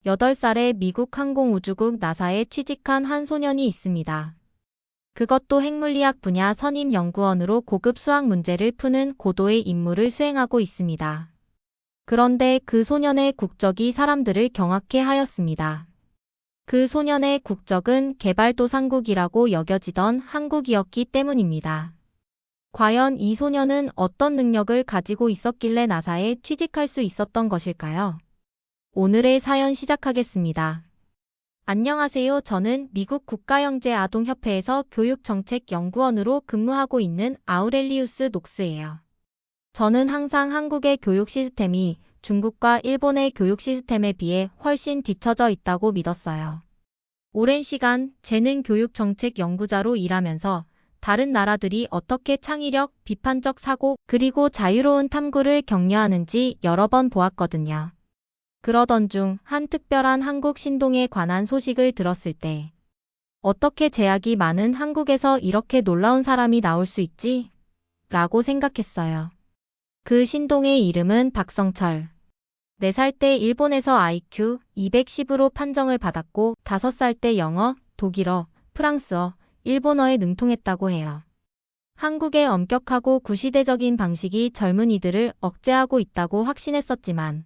8살에 미국 항공우주국 나사에 취직한 한 소년이 있습니다. 그것도 핵물리학 분야 선임연구원으로 고급 수학 문제를 푸는 고도의 임무를 수행하고 있습니다. 그런데 그 소년의 국적이 사람들을 경악해 하였습니다. 그 소년의 국적은 개발도상국이라고 여겨지던 한국이었기 때문입니다. 과연 이 소년은 어떤 능력을 가지고 있었길래 나사에 취직할 수 있었던 것일까요? 오늘의 사연 시작하겠습니다. 안녕하세요. 저는 미국 국가영재아동협회에서 교육정책연구원으로 근무하고 있는 아우렐리우스 녹스예요. 저는 항상 한국의 교육 시스템이 중국과 일본의 교육 시스템에 비해 훨씬 뒤처져 있다고 믿었어요. 오랜 시간 재능교육정책 연구자로 일하면서 다른 나라들이 어떻게 창의력, 비판적 사고, 그리고 자유로운 탐구를 격려하는지 여러 번 보았거든요. 그러던 중 한 특별한 한국 신동에 관한 소식을 들었을 때 어떻게 제약이 많은 한국에서 이렇게 놀라운 사람이 나올 수 있지? 라고 생각했어요. 그 신동의 이름은 박성철. 4살 때 일본에서 IQ 210으로 판정을 받았고 5살 때 영어, 독일어, 프랑스어, 일본어에 능통했다고 해요. 한국의 엄격하고 구시대적인 방식이 젊은이들을 억제하고 있다고 확신했었지만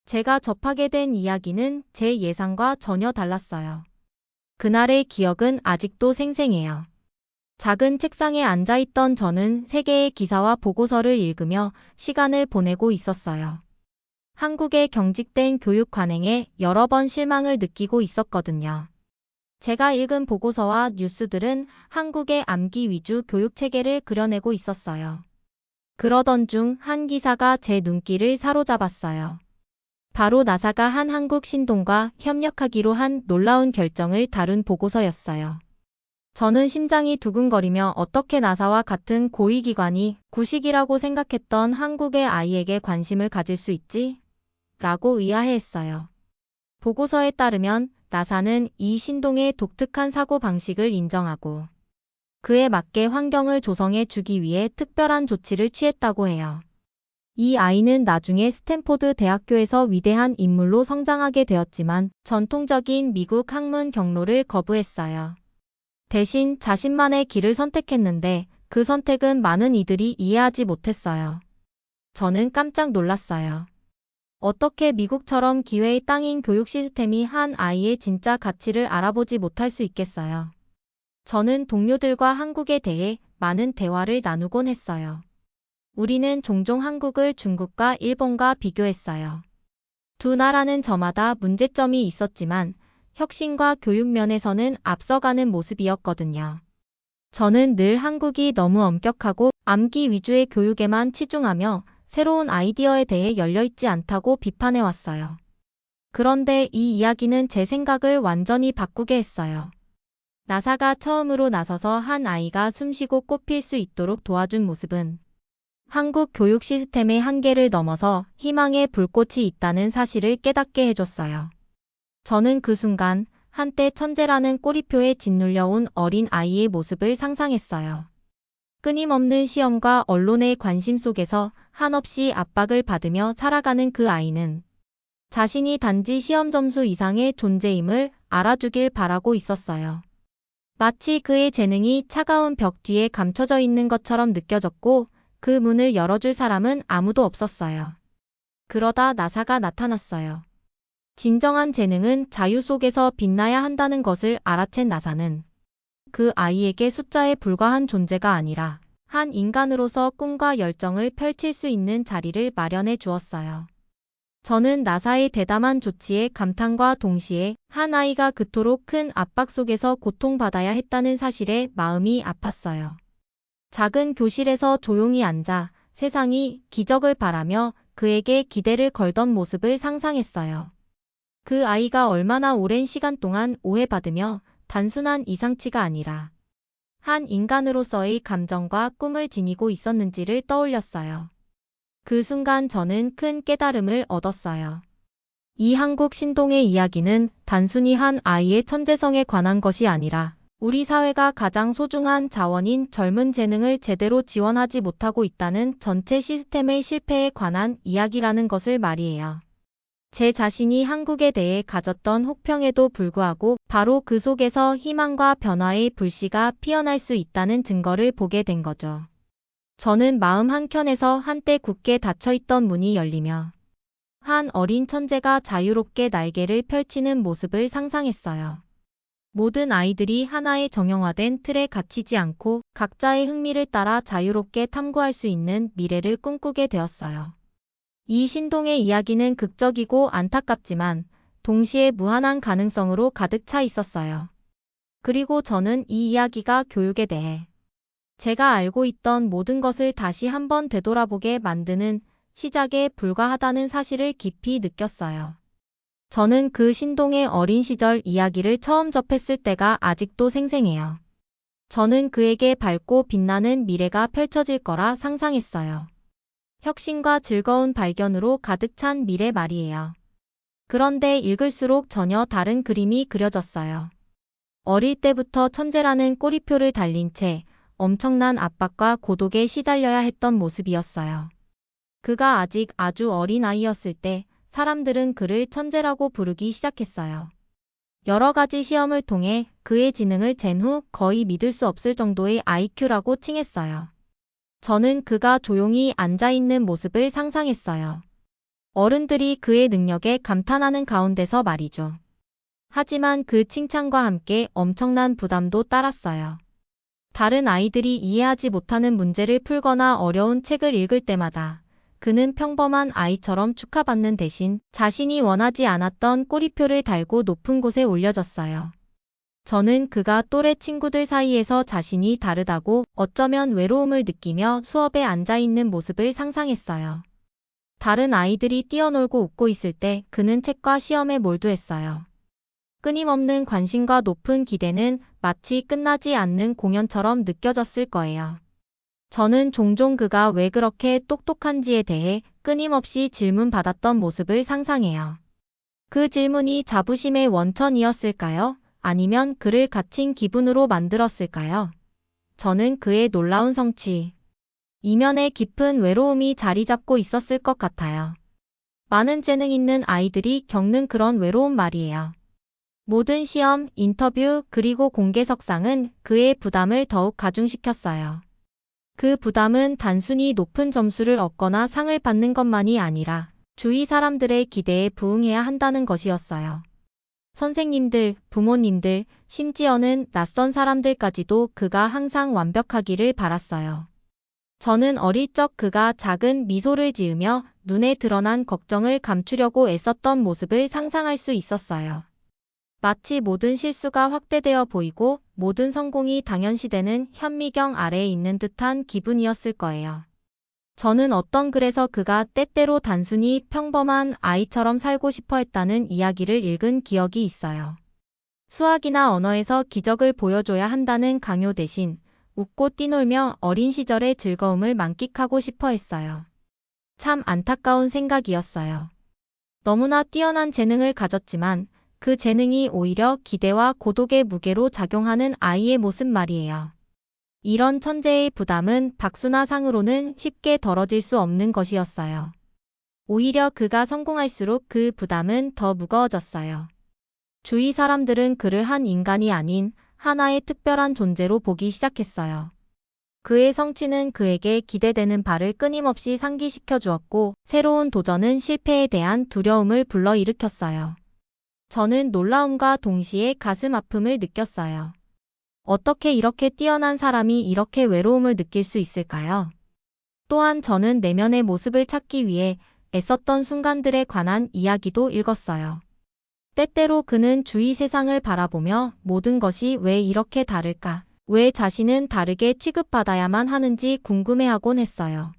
제가 접하게 된 이야기는 제 예상과 전혀 달랐어요. 그날의 기억은 아직도 생생해요. 작은 책상에 앉아있던 저는 세 개의 기사와 보고서를 읽으며 시간을 보내고 있었어요. 한국의 경직된 교육 관행에 여러 번 실망을 느끼고 있었거든요. 제가 읽은 보고서와 뉴스들은 한국의 암기 위주 교육 체계를 그려내고 있었어요. 그러던 중 한 기사가 제 눈길을 사로잡았어요. 바로 나사가 한 한국 신동과 협력하기로 한 놀라운 결정을 다룬 보고서였어요. 저는 심장이 두근거리며 어떻게 나사와 같은 고위기관이 구식이라고 생각했던 한국의 아이에게 관심을 가질 수 있지? 라고 의아해했어요. 보고서에 따르면 나사는 이 신동의 독특한 사고 방식을 인정하고 그에 맞게 환경을 조성해 주기 위해 특별한 조치를 취했다고 해요. 이 아이는 나중에 스탠포드 대학교에서 위대한 인물로 성장하게 되었지만 전통적인 미국 학문 경로를 거부했어요. 대신 자신만의 길을 선택했는데 그 선택은 많은 이들이 이해하지 못했어요. 저는 깜짝 놀랐어요. 어떻게 미국처럼 기회의 땅인 교육 시스템이 한 아이의 진짜 가치를 알아보지 못할 수 있겠어요. 저는 동료들과 한국에 대해 많은 대화를 나누곤 했어요. 우리는 종종 한국을 중국과 일본과 비교했어요. 두 나라는 저마다 문제점이 있었지만 혁신과 교육 면에서는 앞서가는 모습이었거든요. 저는 늘 한국이 너무 엄격하고 암기 위주의 교육에만 치중하며 새로운 아이디어에 대해 열려있지 않다고 비판해왔어요. 그런데 이 이야기는 제 생각을 완전히 바꾸게 했어요. 나사가 처음으로 나서서 한 아이가 숨쉬고 꽃필 수 있도록 도와준 모습은 한국 교육 시스템의 한계를 넘어서 희망의 불꽃이 있다는 사실을 깨닫게 해줬어요. 저는 그 순간 한때 천재라는 꼬리표에 짓눌려온 어린 아이의 모습을 상상했어요. 끊임없는 시험과 언론의 관심 속에서 한없이 압박을 받으며 살아가는 그 아이는 자신이 단지 시험 점수 이상의 존재임을 알아주길 바라고 있었어요. 마치 그의 재능이 차가운 벽 뒤에 감춰져 있는 것처럼 느껴졌고 그 문을 열어줄 사람은 아무도 없었어요. 그러다 나사가 나타났어요. 진정한 재능은 자유 속에서 빛나야 한다는 것을 알아챈 나사는 그 아이에게 숫자에 불과한 존재가 아니라 한 인간으로서 꿈과 열정을 펼칠 수 있는 자리를 마련해 주었어요. 저는 나사의 대담한 조치에 감탄과 동시에 한 아이가 그토록 큰 압박 속에서 고통받아야 했다는 사실에 마음이 아팠어요. 작은 교실에서 조용히 앉아 세상이 기적을 바라며 그에게 기대를 걸던 모습을 상상했어요. 그 아이가 얼마나 오랜 시간 동안 오해받으며 단순한 이상치가 아니라 한 인간으로서의 감정과 꿈을 지니고 있었는지를 떠올렸어요. 그 순간 저는 큰 깨달음을 얻었어요. 이 한국 신동의 이야기는 단순히 한 아이의 천재성에 관한 것이 아니라 우리 사회가 가장 소중한 자원인 젊은 재능을 제대로 지원하지 못하고 있다는 전체 시스템의 실패에 관한 이야기라는 것을 말이에요. 제 자신이 한국에 대해 가졌던 혹평에도 불구하고 바로 그 속에서 희망과 변화의 불씨가 피어날 수 있다는 증거를 보게 된 거죠. 저는 마음 한켠에서 한때 굳게 닫혀있던 문이 열리며 한 어린 천재가 자유롭게 날개를 펼치는 모습을 상상했어요. 모든 아이들이 하나의 정형화된 틀에 갇히지 않고 각자의 흥미를 따라 자유롭게 탐구할 수 있는 미래를 꿈꾸게 되었어요. 이 신동의 이야기는 극적이고 안타깝지만 동시에 무한한 가능성으로 가득 차 있었어요. 그리고 저는 이 이야기가 교육에 대해 제가 알고 있던 모든 것을 다시 한번 되돌아보게 만드는 시작에 불과하다는 사실을 깊이 느꼈어요. 저는 그 신동의 어린 시절 이야기를 처음 접했을 때가 아직도 생생해요. 저는 그에게 밝고 빛나는 미래가 펼쳐질 거라 상상했어요. 혁신과 즐거운 발견으로 가득 찬 미래 말이에요. 그런데 읽을수록 전혀 다른 그림이 그려졌어요. 어릴 때부터 천재라는 꼬리표를 달린 채 엄청난 압박과 고독에 시달려야 했던 모습이었어요. 그가 아직 아주 어린 아이였을 때 사람들은 그를 천재라고 부르기 시작했어요. 여러 가지 시험을 통해 그의 지능을 잰 후 거의 믿을 수 없을 정도의 IQ라고 칭했어요. 저는 그가 조용히 앉아있는 모습을 상상했어요. 어른들이 그의 능력에 감탄하는 가운데서 말이죠. 하지만 그 칭찬과 함께 엄청난 부담도 따랐어요. 다른 아이들이 이해하지 못하는 문제를 풀거나 어려운 책을 읽을 때마다 그는 평범한 아이처럼 축하받는 대신 자신이 원하지 않았던 꼬리표를 달고 높은 곳에 올려졌어요. 저는 그가 또래 친구들 사이에서 자신이 다르다고 어쩌면 외로움을 느끼며 수업에 앉아있는 모습을 상상했어요. 다른 아이들이 뛰어놀고 웃고 있을 때 그는 책과 시험에 몰두했어요. 끊임없는 관심과 높은 기대는 마치 끝나지 않는 공연처럼 느껴졌을 거예요. 저는 종종 그가 왜 그렇게 똑똑한지에 대해 끊임없이 질문받았던 모습을 상상해요. 그 질문이 자부심의 원천이었을까요? 아니면 그를 갇힌 기분으로 만들었을까요? 저는 그의 놀라운 성취, 이면에 깊은 외로움이 자리 잡고 있었을 것 같아요. 많은 재능 있는 아이들이 겪는 그런 외로움 말이에요. 모든 시험, 인터뷰, 그리고 공개석상은 그의 부담을 더욱 가중시켰어요. 그 부담은 단순히 높은 점수를 얻거나 상을 받는 것만이 아니라 주위 사람들의 기대에 부응해야 한다는 것이었어요. 선생님들, 부모님들, 심지어는 낯선 사람들까지도 그가 항상 완벽하기를 바랐어요. 저는 어릴 적 그가 작은 미소를 지으며 눈에 드러난 걱정을 감추려고 애썼던 모습을 상상할 수 있었어요. 마치 모든 실수가 확대되어 보이고 모든 성공이 당연시되는 현미경 아래에 있는 듯한 기분이었을 거예요. 저는 어떤 글에서 그가 때때로 단순히 평범한 아이처럼 살고 싶어 했다는 이야기를 읽은 기억이 있어요. 수학이나 언어에서 기적을 보여줘야 한다는 강요 대신 웃고 뛰놀며 어린 시절의 즐거움을 만끽하고 싶어 했어요. 참 안타까운 생각이었어요. 너무나 뛰어난 재능을 가졌지만 그 재능이 오히려 기대와 고독의 무게로 작용하는 아이의 모습 말이에요. 이런 천재의 부담은 박수나 상으로는 쉽게 덜어질 수 없는 것이었어요. 오히려 그가 성공할수록 그 부담은 더 무거워졌어요. 주위 사람들은 그를 한 인간이 아닌 하나의 특별한 존재로 보기 시작했어요. 그의 성취는 그에게 기대되는 바를 끊임없이 상기시켜 주었고 새로운 도전은 실패에 대한 두려움을 불러일으켰어요. 저는 놀라움과 동시에 가슴 아픔을 느꼈어요. 어떻게 이렇게 뛰어난 사람이 이렇게 외로움을 느낄 수 있을까요? 또한 저는 내면의 모습을 찾기 위해 애썼던 순간들에 관한 이야기도 읽었어요. 때때로 그는 주위 세상을 바라보며 모든 것이 왜 이렇게 다를까? 왜 자신은 다르게 취급받아야만 하는지 궁금해하곤 했어요.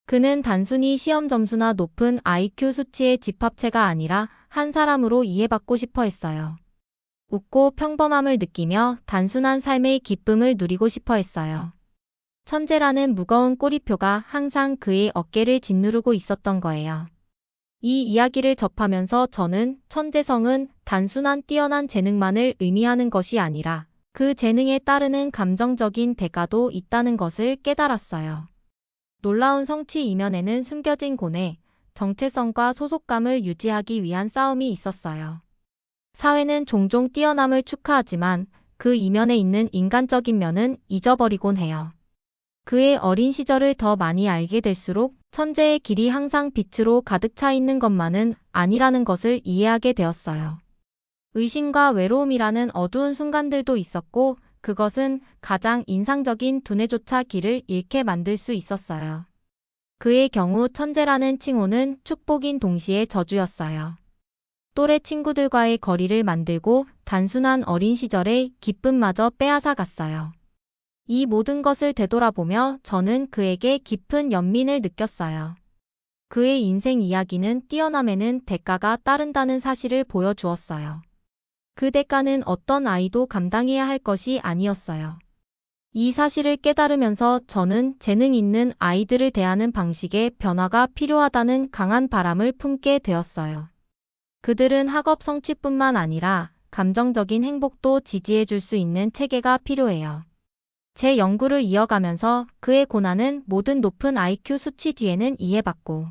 그는 단순히 시험 점수나 높은 IQ 수치의 집합체가 아니라 한 사람으로 이해받고 싶어 했어요. 웃고 평범함을 느끼며 단순한 삶의 기쁨을 누리고 싶어 했어요. 천재라는 무거운 꼬리표가 항상 그의 어깨를 짓누르고 있었던 거예요. 이 이야기를 접하면서 저는 천재성은 단순한 뛰어난 재능만을 의미하는 것이 아니라 그 재능에 따르는 감정적인 대가도 있다는 것을 깨달았어요. 놀라운 성취 이면에는 숨겨진 고뇌, 정체성과 소속감을 유지하기 위한 싸움이 있었어요. 사회는 종종 뛰어남을 축하하지만 그 이면에 있는 인간적인 면은 잊어버리곤 해요. 그의 어린 시절을 더 많이 알게 될수록 천재의 길이 항상 빛으로 가득 차 있는 것만은 아니라는 것을 이해하게 되었어요. 의심과 외로움이라는 어두운 순간들도 있었고 그것은 가장 인상적인 두뇌조차 길을 잃게 만들 수 있었어요. 그의 경우 천재라는 칭호는 축복인 동시에 저주였어요. 또래 친구들과의 거리를 만들고 단순한 어린 시절의 기쁨마저 빼앗아 갔어요. 이 모든 것을 되돌아보며 저는 그에게 깊은 연민을 느꼈어요. 그의 인생 이야기는 뛰어남에는 대가가 따른다는 사실을 보여주었어요. 그 대가는 어떤 아이도 감당해야 할 것이 아니었어요. 이 사실을 깨달으면서 저는 재능 있는 아이들을 대하는 방식에 변화가 필요하다는 강한 바람을 품게 되었어요. 그들은 학업 성취뿐만 아니라 감정적인 행복도 지지해 줄 수 있는 체계가 필요해요. 제 연구를 이어가면서 그의 고난은 모든 높은 IQ 수치 뒤에는 이해받고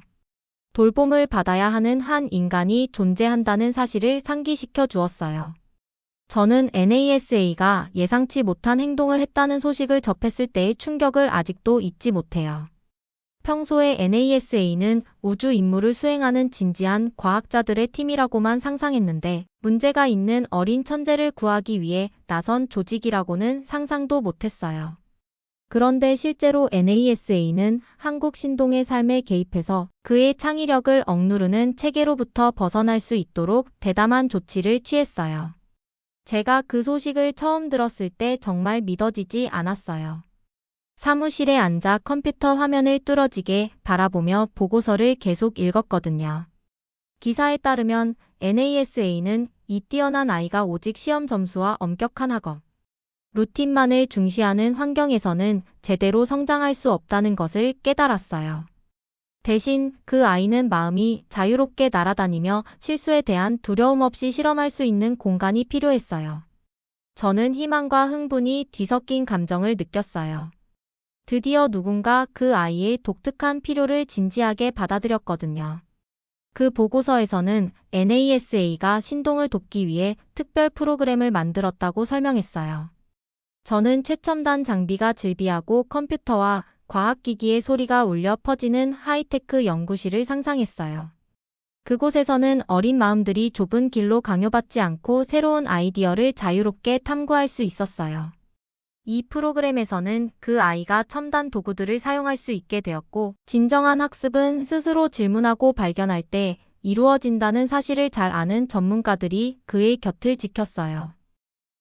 돌봄을 받아야 하는 한 인간이 존재한다는 사실을 상기시켜 주었어요. 저는 NASA가 예상치 못한 행동을 했다는 소식을 접했을 때의 충격을 아직도 잊지 못해요. 평소에 NASA는 우주 임무를 수행하는 진지한 과학자들의 팀이라고만 상상했는데 문제가 있는 어린 천재를 구하기 위해 나선 조직이라고는 상상도 못했어요. 그런데 실제로 NASA는 한국 신동의 삶에 개입해서 그의 창의력을 억누르는 체계로부터 벗어날 수 있도록 대담한 조치를 취했어요. 제가 그 소식을 처음 들었을 때 정말 믿어지지 않았어요. 사무실에 앉아 컴퓨터 화면을 뚫어지게 바라보며 보고서를 계속 읽었거든요. 기사에 따르면 NASA는 이 뛰어난 아이가 오직 시험 점수와 엄격한 학업, 루틴만을 중시하는 환경에서는 제대로 성장할 수 없다는 것을 깨달았어요. 대신 그 아이는 마음이 자유롭게 날아다니며 실수에 대한 두려움 없이 실험할 수 있는 공간이 필요했어요. 저는 희망과 흥분이 뒤섞인 감정을 느꼈어요. 드디어 누군가 그 아이의 독특한 필요를 진지하게 받아들였거든요. 그 보고서에서는 NASA가 신동을 돕기 위해 특별 프로그램을 만들었다고 설명했어요. 저는 최첨단 장비가 즐비하고 컴퓨터와 과학기기의 소리가 울려 퍼지는 하이테크 연구실을 상상했어요. 그곳에서는 어린 마음들이 좁은 길로 강요받지 않고 새로운 아이디어를 자유롭게 탐구할 수 있었어요. 이 프로그램에서는 그 아이가 첨단 도구들을 사용할 수 있게 되었고, 진정한 학습은 스스로 질문하고 발견할 때 이루어진다는 사실을 잘 아는 전문가들이 그의 곁을 지켰어요.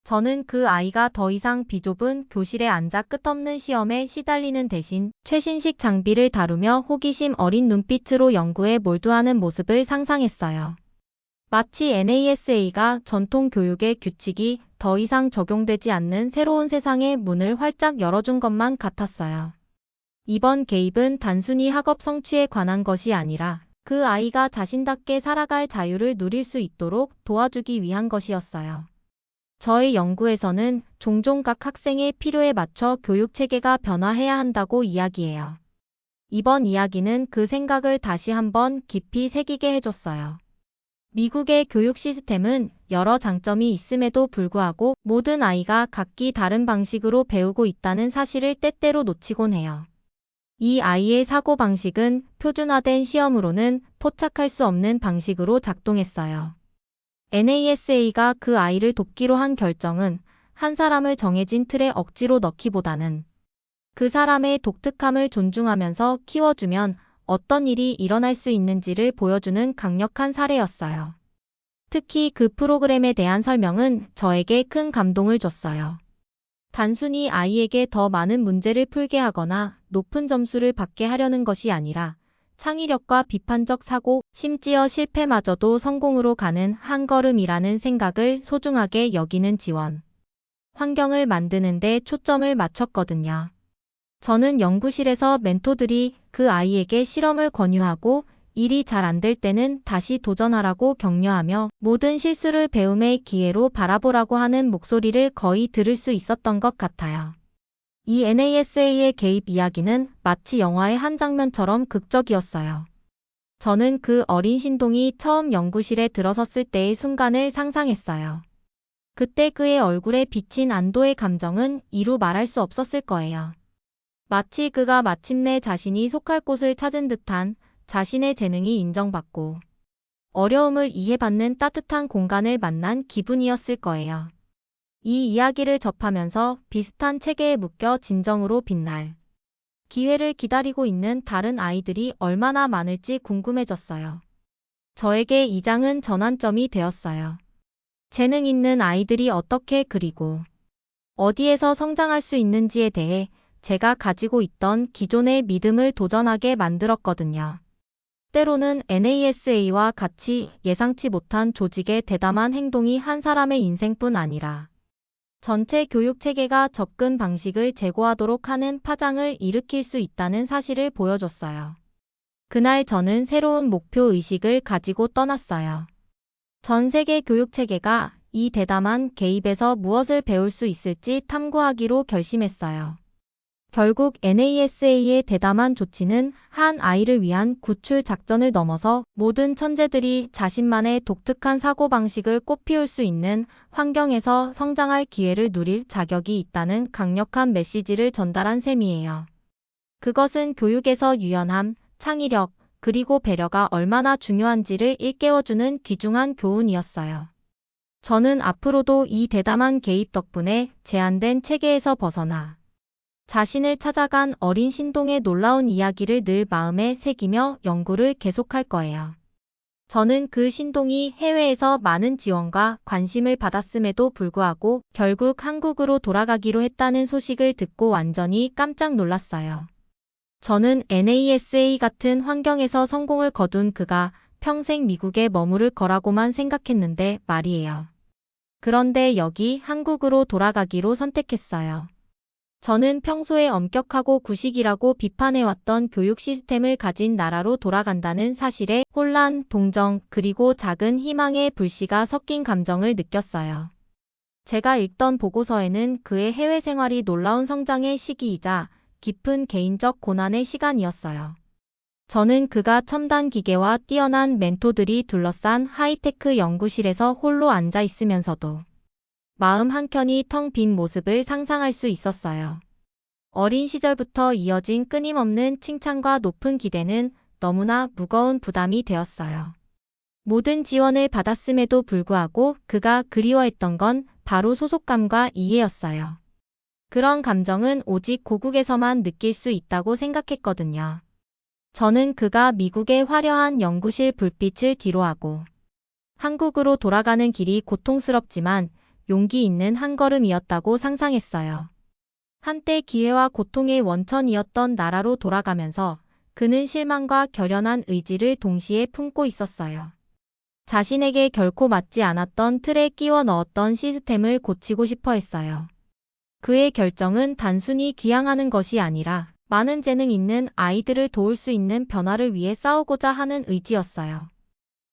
저는 그 아이가 더 이상 비좁은 교실에 앉아 끝없는 시험에 시달리는 대신 최신식 장비를 다루며 호기심 어린 눈빛으로 연구에 몰두하는 모습을 상상했어요. 마치 NASA가 전통 교육의 규칙이 더 이상 적용되지 않는 새로운 세상의 문을 활짝 열어준 것만 같았어요. 이번 개입은 단순히 학업 성취에 관한 것이 아니라 그 아이가 자신답게 살아갈 자유를 누릴 수 있도록 도와주기 위한 것이었어요. 저의 연구에서는 종종 각 학생의 필요에 맞춰 교육 체계가 변화해야 한다고 이야기해요. 이번 이야기는 그 생각을 다시 한번 깊이 새기게 해줬어요. 미국의 교육 시스템은 여러 장점이 있음에도 불구하고 모든 아이가 각기 다른 방식으로 배우고 있다는 사실을 때때로 놓치곤 해요. 이 아이의 사고방식은 표준화된 시험으로는 포착할 수 없는 방식으로 작동했어요. NASA가 그 아이를 돕기로 한 결정은 한 사람을 정해진 틀에 억지로 넣기보다는 그 사람의 독특함을 존중하면서 키워주면 어떤 일이 일어날 수 있는지를 보여주는 강력한 사례였어요. 특히 그 프로그램에 대한 설명은 저에게 큰 감동을 줬어요. 단순히 아이에게 더 많은 문제를 풀게 하거나 높은 점수를 받게 하려는 것이 아니라 창의력과 비판적 사고, 심지어 실패마저도 성공으로 가는 한 걸음이라는 생각을 소중하게 여기는 지원. 환경을 만드는 데 초점을 맞췄거든요. 저는 연구실에서 멘토들이 그 아이에게 실험을 권유하고 일이 잘 안 될 때는 다시 도전하라고 격려하며 모든 실수를 배움의 기회로 바라보라고 하는 목소리를 거의 들을 수 있었던 것 같아요. 이 NASA의 개입 이야기는 마치 영화의 한 장면처럼 극적이었어요. 저는 그 어린 신동이 처음 연구실에 들어섰을 때의 순간을 상상했어요. 그때 그의 얼굴에 비친 안도의 감정은 이루 말할 수 없었을 거예요. 마치 그가 마침내 자신이 속할 곳을 찾은 듯한, 자신의 재능이 인정받고 어려움을 이해받는 따뜻한 공간을 만난 기분이었을 거예요. 이 이야기를 접하면서 비슷한 체계에 묶여 진정으로 빛날 기회를 기다리고 있는 다른 아이들이 얼마나 많을지 궁금해졌어요. 저에게 이 장은 전환점이 되었어요. 재능 있는 아이들이 어떻게 그리고 어디에서 성장할 수 있는지에 대해 제가 가지고 있던 기존의 믿음을 도전하게 만들었거든요. 때로는 NASA와 같이 예상치 못한 조직의 대담한 행동이 한 사람의 인생뿐 아니라 전체 교육 체계가 접근 방식을 재고하도록 하는 파장을 일으킬 수 있다는 사실을 보여줬어요. 그날 저는 새로운 목표 의식을 가지고 떠났어요. 전 세계 교육 체계가 이 대담한 개입에서 무엇을 배울 수 있을지 탐구하기로 결심했어요. 결국 NASA의 대담한 조치는 한 아이를 위한 구출 작전을 넘어서 모든 천재들이 자신만의 독특한 사고방식을 꽃피울 수 있는 환경에서 성장할 기회를 누릴 자격이 있다는 강력한 메시지를 전달한 셈이에요. 그것은 교육에서 유연함, 창의력, 그리고 배려가 얼마나 중요한지를 일깨워주는 귀중한 교훈이었어요. 저는 앞으로도 이 대담한 개입 덕분에 제한된 체계에서 벗어나 자신을 찾아간 어린 신동의 놀라운 이야기를 늘 마음에 새기며 연구를 계속할 거예요. 저는 그 신동이 해외에서 많은 지원과 관심을 받았음에도 불구하고 결국 한국으로 돌아가기로 했다는 소식을 듣고 완전히 깜짝 놀랐어요. 저는 NASA 같은 환경에서 성공을 거둔 그가 평생 미국에 머무를 거라고만 생각했는데 말이에요. 그런데 여기 한국으로 돌아가기로 선택했어요. 저는 평소에 엄격하고 구식이라고 비판해왔던 교육 시스템을 가진 나라로 돌아간다는 사실에 혼란, 동정, 그리고 작은 희망의 불씨가 섞인 감정을 느꼈어요. 제가 읽던 보고서에는 그의 해외 생활이 놀라운 성장의 시기이자 깊은 개인적 고난의 시간이었어요. 저는 그가 첨단 기계와 뛰어난 멘토들이 둘러싼 하이테크 연구실에서 홀로 앉아 있으면서도 마음 한켠이 텅 빈 모습을 상상할 수 있었어요. 어린 시절부터 이어진 끊임없는 칭찬과 높은 기대는 너무나 무거운 부담이 되었어요. 모든 지원을 받았음에도 불구하고 그가 그리워했던 건 바로 소속감과 이해였어요. 그런 감정은 오직 고국에서만 느낄 수 있다고 생각했거든요. 저는 그가 미국의 화려한 연구실 불빛을 뒤로하고 한국으로 돌아가는 길이 고통스럽지만 용기 있는 한 걸음이었다고 상상했어요. 한때 기회와 고통의 원천이었던 나라로 돌아가면서 그는 실망과 결연한 의지를 동시에 품고 있었어요. 자신에게 결코 맞지 않았던 틀에 끼워 넣었던 시스템을 고치고 싶어 했어요. 그의 결정은 단순히 귀향하는 것이 아니라 많은 재능 있는 아이들을 도울 수 있는 변화를 위해 싸우고자 하는 의지였어요.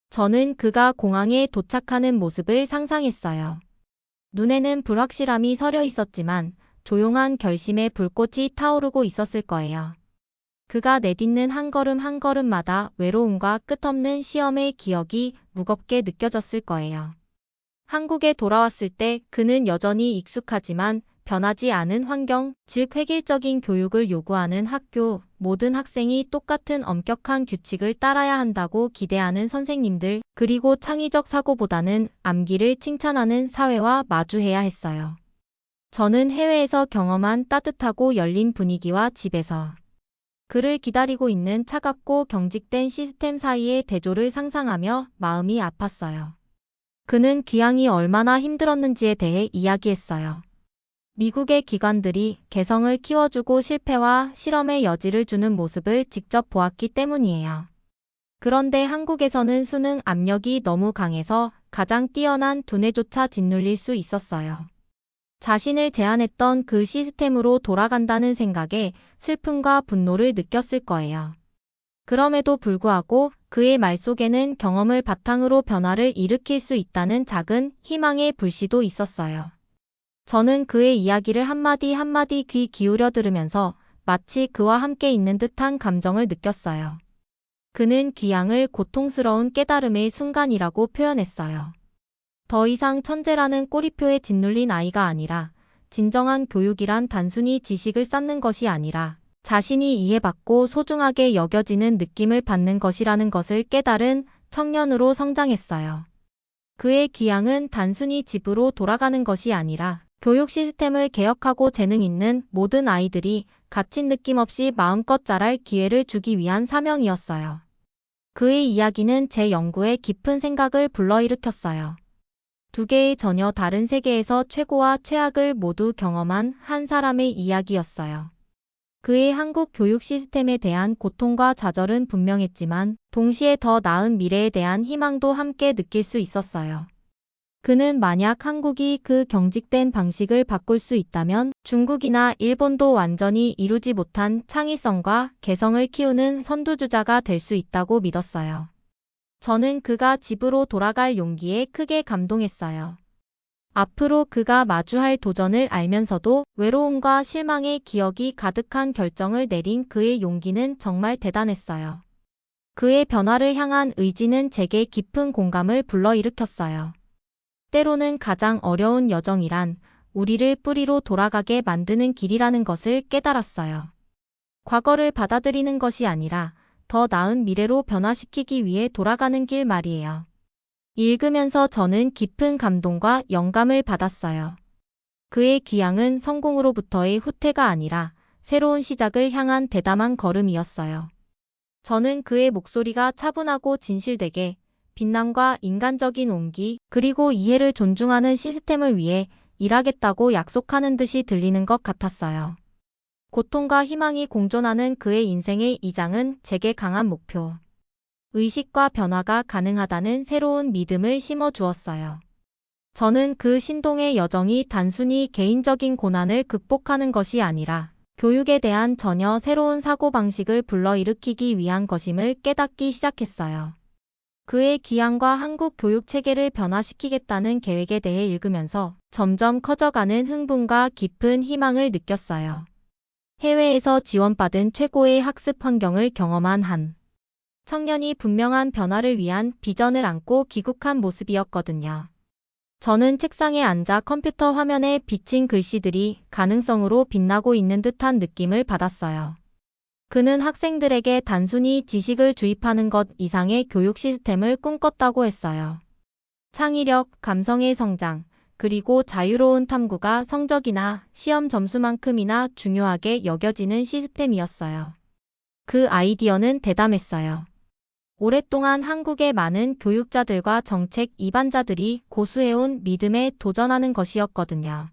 저는 그가 공항에 도착하는 모습을 상상했어요. 눈에는 불확실함이 서려 있었지만 조용한 결심의 불꽃이 타오르고 있었을 거예요. 그가 내딛는 한 걸음 한 걸음마다 외로움과 끝없는 시험의 기억이 무겁게 느껴졌을 거예요. 한국에 돌아왔을 때 그는 여전히 익숙하지만 변하지 않은 환경, 즉 획일적인 교육을 요구하는 학교, 모든 학생이 똑같은 엄격한 규칙을 따라야 한다고 기대하는 선생님들, 그리고 창의적 사고보다는 암기를 칭찬하는 사회와 마주해야 했어요. 저는 해외에서 경험한 따뜻하고 열린 분위기와 집에서 그를 기다리고 있는 차갑고 경직된 시스템 사이의 대조를 상상하며 마음이 아팠어요. 그는 귀향이 얼마나 힘들었는지에 대해 이야기했어요. 미국의 기관들이 개성을 키워주고 실패와 실험의 여지를 주는 모습을 직접 보았기 때문이에요. 그런데 한국에서는 수능 압력이 너무 강해서 가장 뛰어난 두뇌조차 짓눌릴 수 있었어요. 자신을 제한했던 그 시스템으로 돌아간다는 생각에 슬픔과 분노를 느꼈을 거예요. 그럼에도 불구하고 그의 말 속에는 경험을 바탕으로 변화를 일으킬 수 있다는 작은 희망의 불씨도 있었어요. 저는 그의 이야기를 한마디 한마디 귀 기울여 들으면서 마치 그와 함께 있는 듯한 감정을 느꼈어요. 그는 귀향을 고통스러운 깨달음의 순간이라고 표현했어요. 더 이상 천재라는 꼬리표에 짓눌린 아이가 아니라 진정한 교육이란 단순히 지식을 쌓는 것이 아니라 자신이 이해받고 소중하게 여겨지는 느낌을 받는 것이라는 것을 깨달은 청년으로 성장했어요. 그의 귀향은 단순히 집으로 돌아가는 것이 아니라 교육 시스템을 개혁하고 재능 있는 모든 아이들이 갇힌 느낌 없이 마음껏 자랄 기회를 주기 위한 사명이었어요. 그의 이야기는 제 연구에 깊은 생각을 불러일으켰어요. 두 개의 전혀 다른 세계에서 최고와 최악을 모두 경험한 한 사람의 이야기였어요. 그의 한국 교육 시스템에 대한 고통과 좌절은 분명했지만 동시에 더 나은 미래에 대한 희망도 함께 느낄 수 있었어요. 그는 만약 한국이 그 경직된 방식을 바꿀 수 있다면 중국이나 일본도 완전히 이루지 못한 창의성과 개성을 키우는 선두주자가 될 수 있다고 믿었어요. 저는 그가 집으로 돌아갈 용기에 크게 감동했어요. 앞으로 그가 마주할 도전을 알면서도 외로움과 실망의 기억이 가득한 결정을 내린 그의 용기는 정말 대단했어요. 그의 변화를 향한 의지는 제게 깊은 공감을 불러일으켰어요. 때로는 가장 어려운 여정이란 우리를 뿌리로 돌아가게 만드는 길이라는 것을 깨달았어요. 과거를 받아들이는 것이 아니라 더 나은 미래로 변화시키기 위해 돌아가는 길 말이에요. 읽으면서 저는 깊은 감동과 영감을 받았어요. 그의 귀향은 성공으로부터의 후퇴가 아니라 새로운 시작을 향한 대담한 걸음이었어요. 저는 그의 목소리가 차분하고 진실되게 빛남과 인간적인 온기 그리고 이해를 존중하는 시스템을 위해 일하겠다고 약속하는 듯이 들리는 것 같았어요. 고통과 희망이 공존하는 그의 인생의 이장은 제게 강한 목표, 의식과 변화가 가능하다는 새로운 믿음을 심어주었어요. 저는 그 신동의 여정이 단순히 개인적인 고난을 극복하는 것이 아니라 교육에 대한 전혀 새로운 사고방식을 불러일으키기 위한 것임을 깨닫기 시작했어요. 그의 귀향과 한국 교육 체계를 변화시키겠다는 계획에 대해 읽으면서 점점 커져가는 흥분과 깊은 희망을 느꼈어요. 해외에서 지원받은 최고의 학습 환경을 경험한 한 청년이 분명한 변화를 위한 비전을 안고 귀국한 모습이었거든요. 저는 책상에 앉아 컴퓨터 화면에 비친 글씨들이 가능성으로 빛나고 있는 듯한 느낌을 받았어요. 그는 학생들에게 단순히 지식을 주입하는 것 이상의 교육 시스템을 꿈꿨다고 했어요. 창의력, 감성의 성장, 그리고 자유로운 탐구가 성적이나 시험 점수만큼이나 중요하게 여겨지는 시스템이었어요. 그 아이디어는 대담했어요. 오랫동안 한국의 많은 교육자들과 정책 이반자들이 고수해온 믿음에 도전하는 것이었거든요.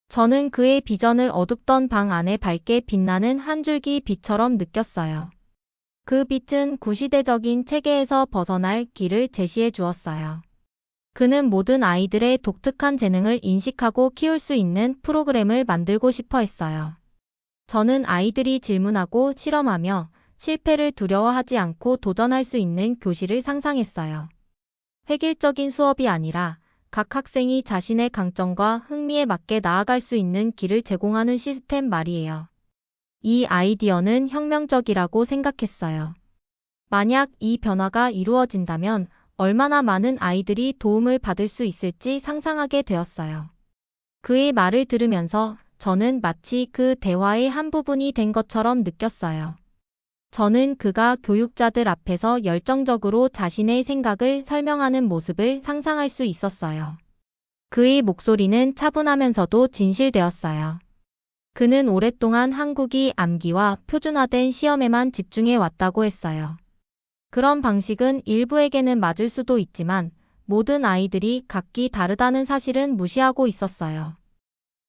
저는 그의 비전을 어둡던 방 안에 밝게 빛나는 한 줄기 빛처럼 느꼈어요. 그 빛은 구시대적인 체계에서 벗어날 길을 제시해 주었어요. 그는 모든 아이들의 독특한 재능을 인식하고 키울 수 있는 프로그램을 만들고 싶어 했어요. 저는 아이들이 질문하고 실험하며 실패를 두려워하지 않고 도전할 수 있는 교실을 상상했어요. 획일적인 수업이 아니라 각 학생이 자신의 강점과 흥미에 맞게 나아갈 수 있는 길을 제공하는 시스템 말이에요. 이 아이디어는 혁명적이라고 생각했어요. 만약 이 변화가 이루어진다면 얼마나 많은 아이들이 도움을 받을 수 있을지 상상하게 되었어요. 그의 말을 들으면서 저는 마치 그 대화의 한 부분이 된 것처럼 느꼈어요. 저는 그가 교육자들 앞에서 열정적으로 자신의 생각을 설명하는 모습을 상상할 수 있었어요. 그의 목소리는 차분하면서도 진실되었어요. 그는 오랫동안 한국이 암기와 표준화된 시험에만 집중해 왔다고 했어요. 그런 방식은 일부에게는 맞을 수도 있지만 모든 아이들이 각기 다르다는 사실은 무시하고 있었어요.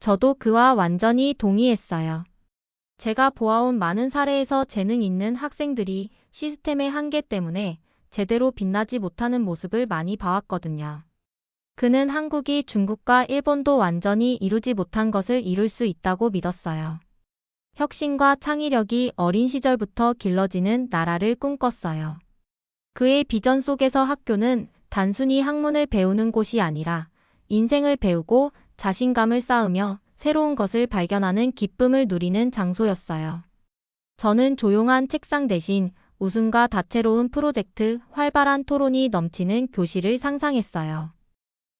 저도 그와 완전히 동의했어요. 제가 보아온 많은 사례에서 재능 있는 학생들이 시스템의 한계 때문에 제대로 빛나지 못하는 모습을 많이 봐왔거든요. 그는 한국이 중국과 일본도 완전히 이루지 못한 것을 이룰 수 있다고 믿었어요. 혁신과 창의력이 어린 시절부터 길러지는 나라를 꿈꿨어요. 그의 비전 속에서 학교는 단순히 학문을 배우는 곳이 아니라 인생을 배우고 자신감을 쌓으며 새로운 것을 발견하는 기쁨을 누리는 장소였어요. 저는 조용한 책상 대신 웃음과 다채로운 프로젝트, 활발한 토론이 넘치는 교실을 상상했어요.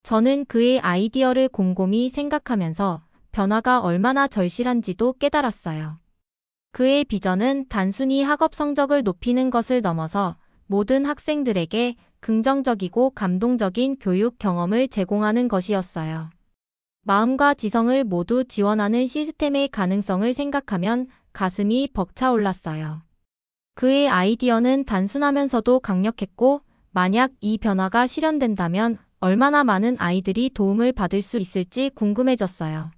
저는 그의 아이디어를 곰곰이 생각하면서 변화가 얼마나 절실한지도 깨달았어요. 그의 비전은 단순히 학업 성적을 높이는 것을 넘어서 모든 학생들에게 긍정적이고 감동적인 교육 경험을 제공하는 것이었어요. 마음과 지성을 모두 지원하는 시스템의 가능성을 생각하면 가슴이 벅차올랐어요. 그의 아이디어는 단순하면서도 강력했고, 만약 이 변화가 실현된다면 얼마나 많은 아이들이 도움을 받을 수 있을지 궁금해졌어요.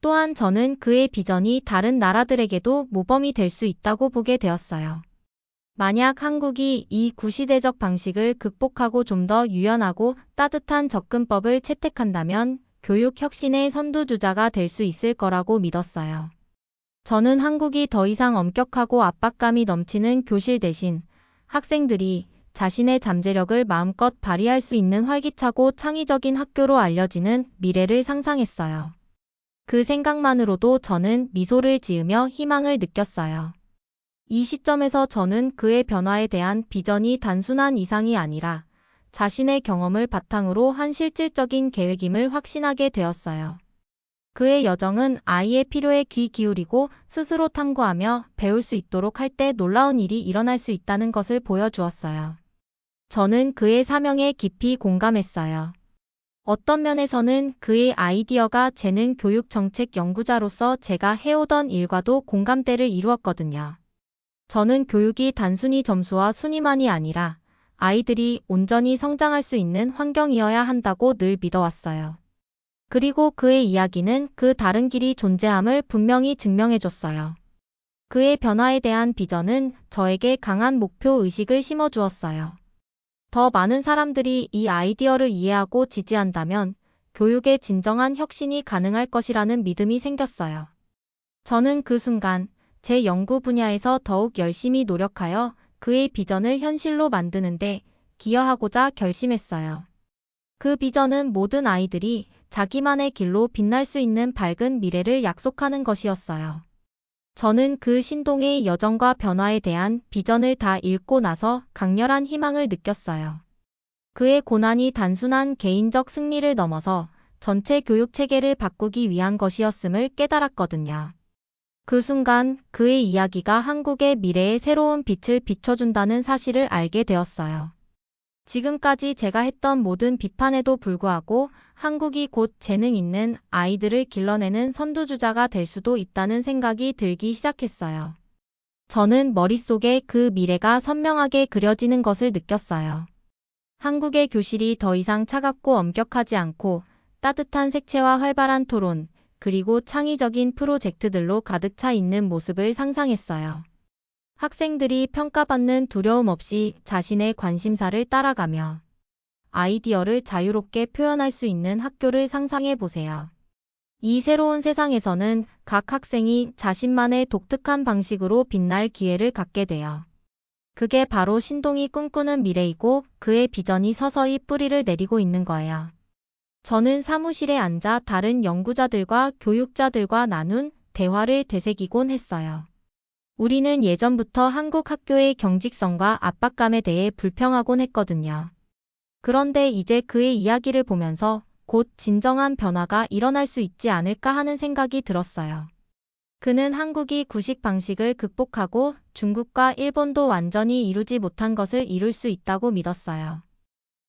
또한 저는 그의 비전이 다른 나라들에게도 모범이 될 수 있다고 보게 되었어요. 만약 한국이 이 구시대적 방식을 극복하고 좀 더 유연하고 따뜻한 접근법을 채택한다면 교육 혁신의 선두주자가 될 수 있을 거라고 믿었어요. 저는 한국이 더 이상 엄격하고 압박감이 넘치는 교실 대신 학생들이 자신의 잠재력을 마음껏 발휘할 수 있는 활기차고 창의적인 학교로 알려지는 미래를 상상했어요. 그 생각만으로도 저는 미소를 지으며 희망을 느꼈어요. 이 시점에서 저는 그의 변화에 대한 비전이 단순한 이상이 아니라 자신의 경험을 바탕으로 한 실질적인 계획임을 확신하게 되었어요. 그의 여정은 아이의 필요에 귀 기울이고 스스로 탐구하며 배울 수 있도록 할 때 놀라운 일이 일어날 수 있다는 것을 보여주었어요. 저는 그의 사명에 깊이 공감했어요. 어떤 면에서는 그의 아이디어가 재능 교육 정책 연구자로서 제가 해오던 일과도 공감대를 이루었거든요. 저는 교육이 단순히 점수와 순위만이 아니라 아이들이 온전히 성장할 수 있는 환경이어야 한다고 늘 믿어왔어요. 그리고 그의 이야기는 그 다른 길이 존재함을 분명히 증명해줬어요. 그의 변화에 대한 비전은 저에게 강한 목표 의식을 심어주었어요. 더 많은 사람들이 이 아이디어를 이해하고 지지한다면 교육의 진정한 혁신이 가능할 것이라는 믿음이 생겼어요. 저는 그 순간 제 연구 분야에서 더욱 열심히 노력하여 그의 비전을 현실로 만드는데 기여하고자 결심했어요. 그 비전은 모든 아이들이 자기만의 길로 빛날 수 있는 밝은 미래를 약속하는 것이었어요. 저는 그 신동의 여정과 변화에 대한 비전을 다 읽고 나서 강렬한 희망을 느꼈어요. 그의 고난이 단순한 개인적 승리를 넘어서 전체 교육 체계를 바꾸기 위한 것이었음을 깨달았거든요. 그 순간 그의 이야기가 한국의 미래에 새로운 빛을 비춰준다는 사실을 알게 되었어요. 지금까지 제가 했던 모든 비판에도 불구하고 한국이 곧 재능 있는 아이들을 길러내는 선두주자가 될 수도 있다는 생각이 들기 시작했어요. 저는 머릿속에 그 미래가 선명하게 그려지는 것을 느꼈어요. 한국의 교실이 더 이상 차갑고 엄격하지 않고 따뜻한 색채와 활발한 토론, 그리고 창의적인 프로젝트들로 가득 차 있는 모습을 상상했어요. 학생들이 평가받는 두려움 없이 자신의 관심사를 따라가며 아이디어를 자유롭게 표현할 수 있는 학교를 상상해 보세요. 이 새로운 세상에서는 각 학생이 자신만의 독특한 방식으로 빛날 기회를 갖게 돼요. 그게 바로 신동이 꿈꾸는 미래이고 그의 비전이 서서히 뿌리를 내리고 있는 거예요. 저는 사무실에 앉아 다른 연구자들과 교육자들과 나눈 대화를 되새기곤 했어요. 우리는 예전부터 한국 학교의 경직성과 압박감에 대해 불평하곤 했거든요. 그런데 이제 그의 이야기를 보면서 곧 진정한 변화가 일어날 수 있지 않을까 하는 생각이 들었어요. 그는 한국이 구식 방식을 극복하고 중국과 일본도 완전히 이루지 못한 것을 이룰 수 있다고 믿었어요.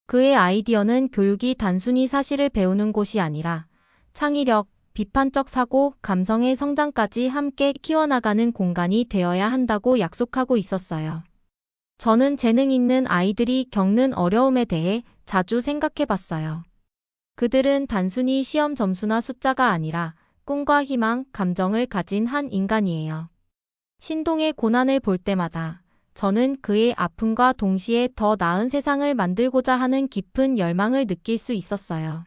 그의 아이디어는 교육이 단순히 사실을 배우는 곳이 아니라 창의력, 비판적 사고, 감성의 성장까지 함께 키워나가는 공간이 되어야 한다고 약속하고 있었어요. 저는 재능 있는 아이들이 겪는 어려움에 대해 자주 생각해 봤어요. 그들은 단순히 시험 점수나 숫자가 아니라 꿈과 희망, 감정을 가진 한 인간이에요. 신동의 고난을 볼 때마다 저는 그의 아픔과 동시에 더 나은 세상을 만들고자 하는 깊은 열망을 느낄 수 있었어요.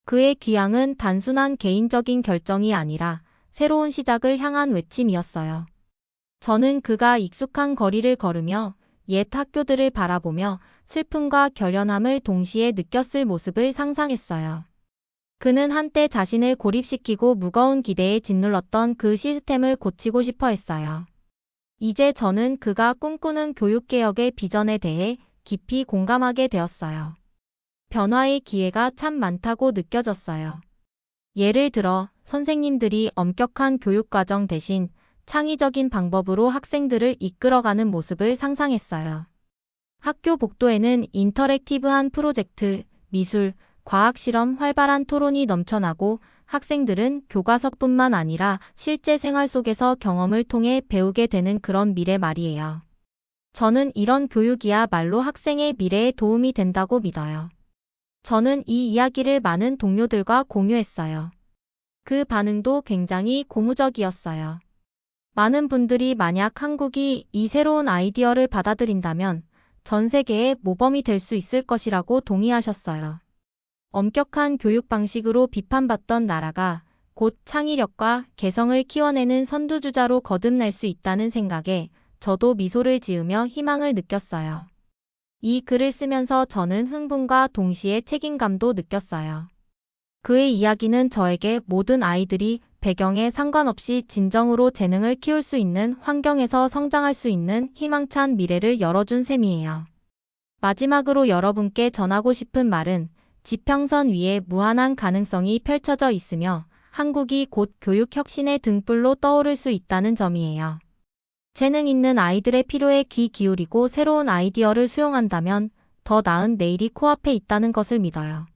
그의 귀향은 단순한 개인적인 결정이 아니라 새로운 시작을 향한 외침이었어요. 저는 그가 익숙한 거리를 걸으며 옛 학교들을 바라보며 슬픔과 결연함을 동시에 느꼈을 모습을 상상했어요. 그는 한때 자신을 고립시키고 무거운 기대에 짓눌렀던 그 시스템을 고치고 싶어 했어요. 이제 저는 그가 꿈꾸는 교육개혁의 비전에 대해 깊이 공감하게 되었어요. 변화의 기회가 참 많다고 느껴졌어요. 예를 들어 선생님들이 엄격한 교육과정 대신 창의적인 방법으로 학생들을 이끌어가는 모습을 상상했어요. 학교 복도에는 인터랙티브한 프로젝트, 미술, 과학 실험, 활발한 토론이 넘쳐나고 학생들은 교과서뿐만 아니라 실제 생활 속에서 경험을 통해 배우게 되는 그런 미래 말이에요. 저는 이런 교육이야말로 학생의 미래에 도움이 된다고 믿어요. 저는 이 이야기를 많은 동료들과 공유했어요. 그 반응도 굉장히 고무적이었어요. 많은 분들이 만약 한국이 이 새로운 아이디어를 받아들인다면 전 세계의 모범이 될 수 있을 것이라고 동의하셨어요. 엄격한 교육 방식으로 비판받던 나라가 곧 창의력과 개성을 키워내는 선두주자로 거듭날 수 있다는 생각에 저도 미소를 지으며 희망을 느꼈어요. 이 글을 쓰면서 저는 흥분과 동시에 책임감도 느꼈어요. 그의 이야기는 저에게 모든 아이들이 배경에 상관없이 진정으로 재능을 키울 수 있는 환경에서 성장할 수 있는 희망찬 미래를 열어준 셈이에요. 마지막으로 여러분께 전하고 싶은 말은 지평선 위에 무한한 가능성이 펼쳐져 있으며 한국이 곧 교육 혁신의 등불로 떠오를 수 있다는 점이에요. 재능 있는 아이들의 필요에 귀 기울이고 새로운 아이디어를 수용한다면 더 나은 내일이 코앞에 있다는 것을 믿어요.